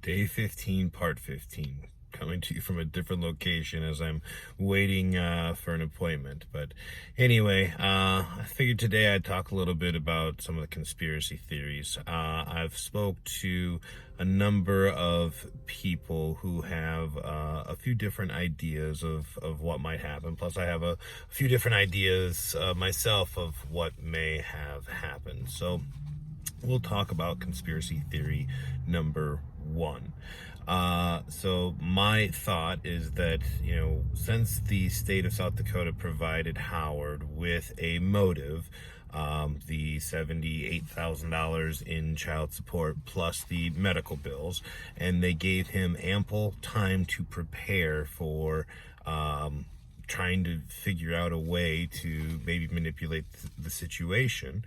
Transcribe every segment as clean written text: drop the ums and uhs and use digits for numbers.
Day 15, part 15, coming to you from a different location as I'm waiting for an appointment. But anyway, I figured today I'd talk a little bit about some of the conspiracy theories. I've spoke to a number of people who have a few different ideas of what might happen. Plus, I have a few different ideas myself of what may have happened. So we'll talk about conspiracy theory number one. So my thought is that, since the state of South Dakota provided Howard with a motive, the $78,000 in child support plus the medical bills, and they gave him ample time to prepare for trying to figure out a way to maybe manipulate the situation.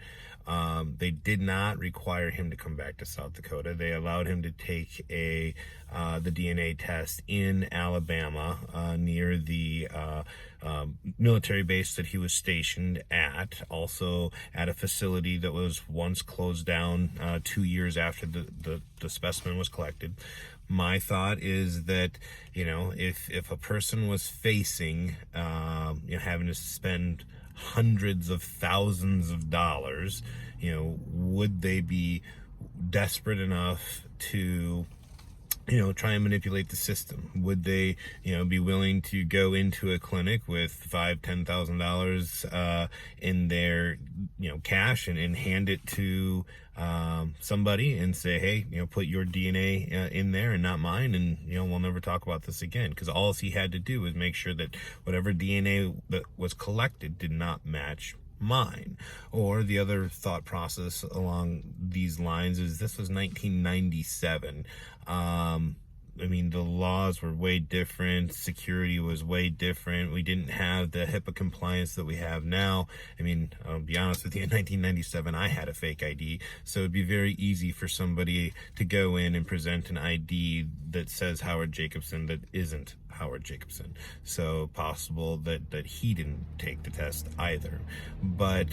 They did not require him to come back to South Dakota. They allowed him to take the DNA test in Alabama near the military base that he was stationed at, also at a facility that was once closed down 2 years after the specimen was collected. My thought is that, if a person was facing, having to spend hundreds of thousands of dollars, would they be desperate enough to try and manipulate the system? Would they be willing to go into a clinic with $5,000-$10,000 in their cash and hand it to somebody and say, hey, put your DNA in there and not mine, and we'll never talk about this again? Because all he had to do was make sure that whatever DNA that was collected did not match mine. Or the other thought process along these lines is, this was 1997. The laws were way different. Security was way different. We didn't have the HIPAA compliance that we have now. I'll be honest with you, in 1997, I had a fake ID. So it'd be very easy for somebody to go in and present an ID that says Howard Jacobson that isn't Howard Jacobson. So possible that he didn't take the test either. But,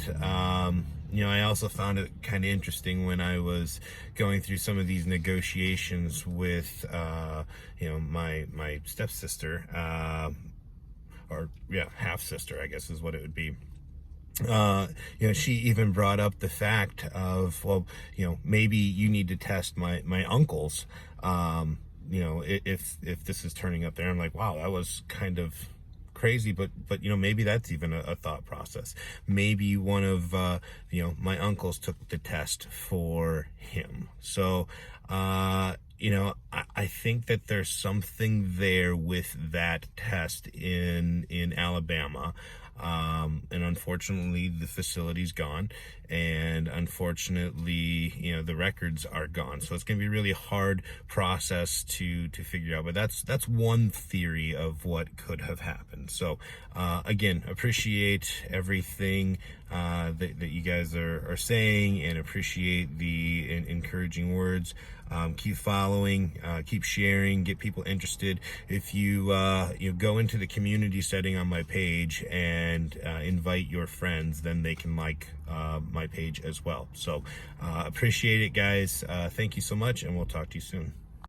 I also found it kind of interesting when I was going through some of these negotiations with, my stepsister, half sister, I guess is what it would be. She even brought up the fact of, maybe you need to test my uncles, if this is turning up there. I'm like, wow, that was kind of crazy, but maybe that's even a thought process. Maybe one of my uncles took the test for him. So I think that there's something there with that test in Alabama. And unfortunately the facility's gone, and unfortunately the records are gone, so it's going to be a really hard process to figure out. But that's one theory of what could have happened. So again, appreciate everything that you guys are saying, and appreciate the encouraging words. Keep following, keep sharing, get people interested. If you go into the community setting on my page and invite your friends, then they can like my page as well. So appreciate it, guys. Thank you so much, and we'll talk to you soon.